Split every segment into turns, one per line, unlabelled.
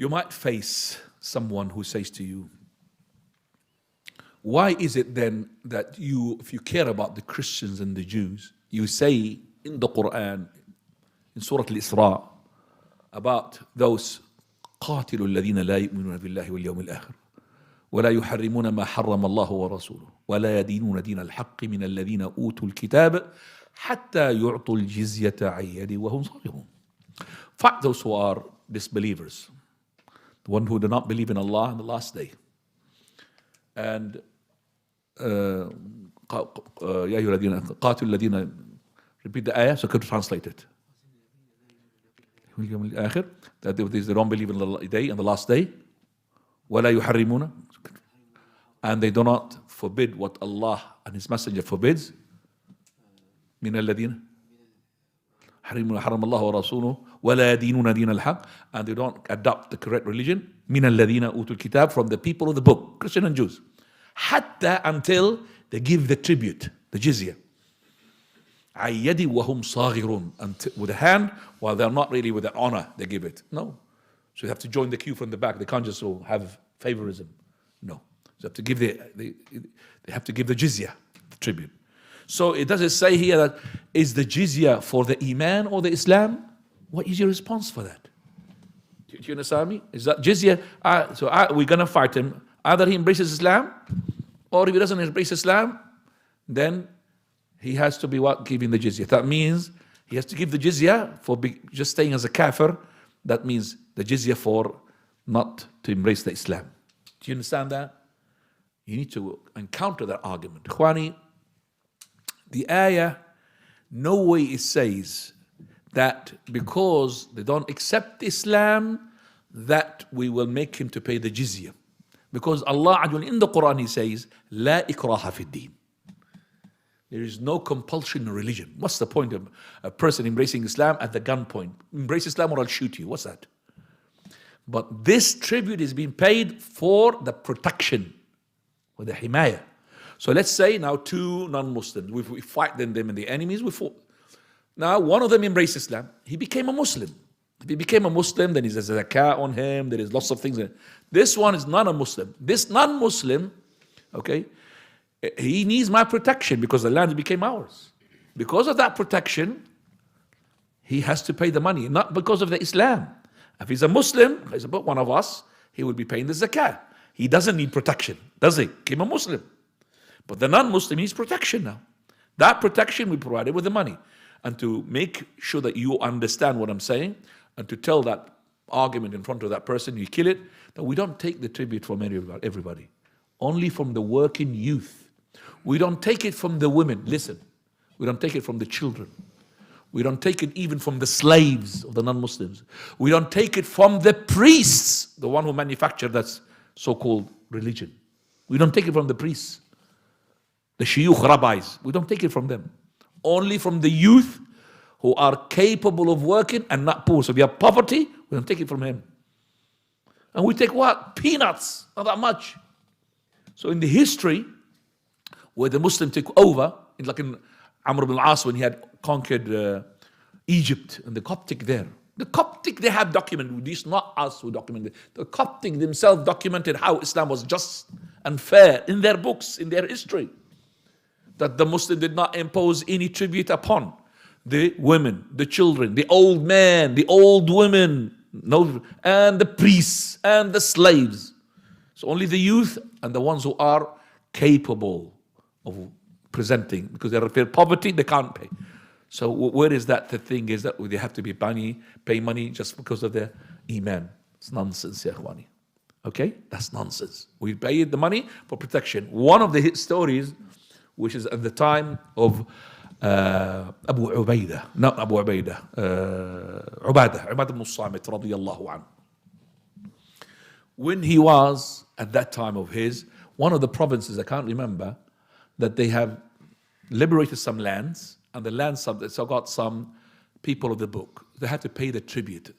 You might face someone who says to you, why is it then that you, if you care about the Christians and the Jews, you say in the Quran, in Surah Al-Isra, about those قاتلوا الذين لا يؤمنون بالله واليوم الآخر ولا يحرمون ما حرم الله ورسوله ولا يدينون دين الحق من الذين أوتوا الكتاب حتى يعطوا الجزية عن يد وهم صاغرون. Fight those who are disbelievers, the one who do not believe in Allah and the last day. And يا أيها الذين قاتلوا الذين, repeat the ayah so I could translate it. That they don't believe in the day and the last day. وَلَا يُحَرِّمُونَ, and they do not forbid what Allah and His Messenger forbids. مِنَ الَّذِينَ حَرِّمُونَ حَرَّمَ اللَّهُ وَرَسُولُهُ وَلَا يَدِينُونَ دِينَ الْحَقِّ, and they don't adopt the correct religion. مِنَ الَّذِينَ أُوتُوا الْكِتَابَ, from the people of the book, Christian and Jews. حتى, until they give the tribute, the jizya. عَيَّدِ وَهُمْ صَاغِرُونَ, with a hand, while they're not really with the honor, they give it. No. So you have to join the queue from the back. They can't just have favorism. No. You have to give they have to give the jizya, the tribute. So it doesn't say here that is the jizya for the iman or the Islam? What is your response for that? Do you understand me? Is that jizya? We're going to fight him. Either he embraces Islam, or if he doesn't embrace Islam, then he has to be what? Giving the jizya. That means he has to give the jizya for just staying as a kafir. That means the jizya for not to embrace the Islam. Do you understand that? You need to encounter that argument. Khwani, the ayah, no way it says that because they don't accept Islam, that we will make him to pay the jizya. Because Allah in the Quran, He says, لا إكراه في الدين. There is no compulsion in religion. What's the point of a person embracing Islam at the gunpoint? Embrace Islam or I'll shoot you. What's that? But this tribute is being paid for the protection, for the himayah. So let's say now two non-Muslims, we fight them and the enemies, we fought. Now one of them embraced Islam. He became a Muslim. If he became a Muslim, then there's a zakah on him, there is lots of things. This one is not a Muslim. This non-Muslim, okay, he needs my protection because the land became ours. Because of that protection, he has to pay the money, not because of the Islam. If he's a Muslim, he's about one of us, he will be paying the zakah. He doesn't need protection, does he? Became a Muslim. But the non-Muslim needs protection now. That protection we provided with the money. And to make sure that you understand what I'm saying, and to tell that argument in front of that person, you kill it, that we don't take the tribute from everybody. Only from the working youth. We don't take it from the women. Listen, we don't take it from the children. We don't take it even from the slaves of the non-Muslims. We don't take it from the priests, the one who manufactured that so-called religion. We don't take it from the priests, the shuyukh rabbis. We don't take it from them. Only from the youth who are capable of working and not poor. So if you have poverty, we don't take it from him. And we take what? Peanuts, not that much. So in the history, where the Muslim took over, like in Amr ibn al-As when he had conquered Egypt and the Coptic there. The Coptic, they have documented, it's not us who documented it. The Coptic themselves documented how Islam was just and fair in their books, in their history. That the Muslim did not impose any tribute upon the women, the children, the old men, the old women, and the priests and the slaves. So only the youth and the ones who are capable of presenting, because they're in poverty, they can't pay. So where is that? The thing is that they have to be pay money just because of their iman. It's nonsense, ya ikhwani. Okay, that's nonsense. We pay the money for protection. One of the stories, which is at the time of Abu Ubaidah, not Abu Ubaidah, Ubadah ibn Samit radiyallahu anhu. When he was at that time of his, one of the provinces, I can't remember, that they have liberated some lands, and the lands so got some people of the book. They had to pay the tribute.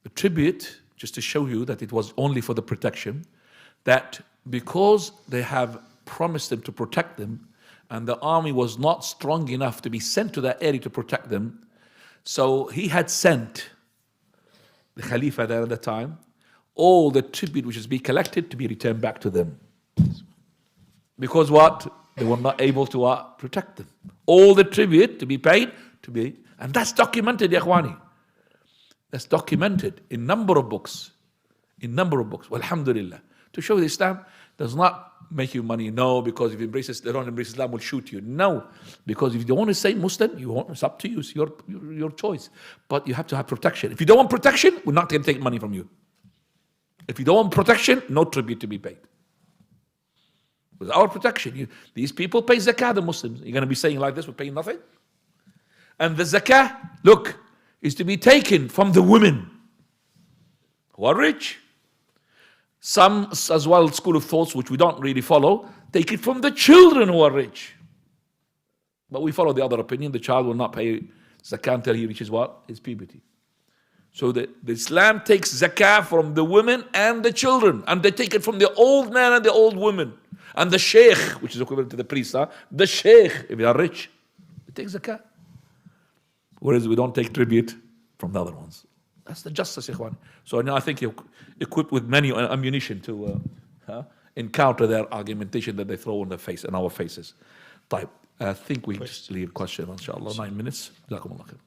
The tribute, just to show you that it was only for the protection, that because they have promised them to protect them, and the army was not strong enough to be sent to that area to protect them, so he had sent the Khalifa there at the time all the tribute which is be collected to be returned back to them. Because what? They were not able to protect them. All the tribute to be paid, and that's documented, ya Ikhwani. That's documented in number of books. Well, alhamdulillah. To show that Islam does not make you money. No, because if you they don't embrace Islam, will shoot you. No, because if you don't want to say Muslim, it's up to you. It's your choice. But you have to have protection. If you don't want protection, we're not going to take money from you. If you don't want protection, no tribute to be paid. With our protection, these people pay zakah, the Muslims. You're going to be saying like this, we're paying nothing? And the zakah, look, is to be taken from the women who are rich. Some, as well, school of thoughts, which we don't really follow, take it from the children who are rich. But we follow the other opinion. The child will not pay zakah until he reaches what? His puberty. So the Islam takes zakah from the women and the children. And they take it from the old man and the old woman. And the sheikh, which is equivalent to the priest, the sheikh, if they are rich, they take zakah. Whereas we don't take tribute from the other ones. That's the justice, ikhwan. So now I think you're equipped with many ammunition to encounter their argumentation that they throw in our faces. I think we just leave question, inshallah. 9 minutes. Jazakumullah khair.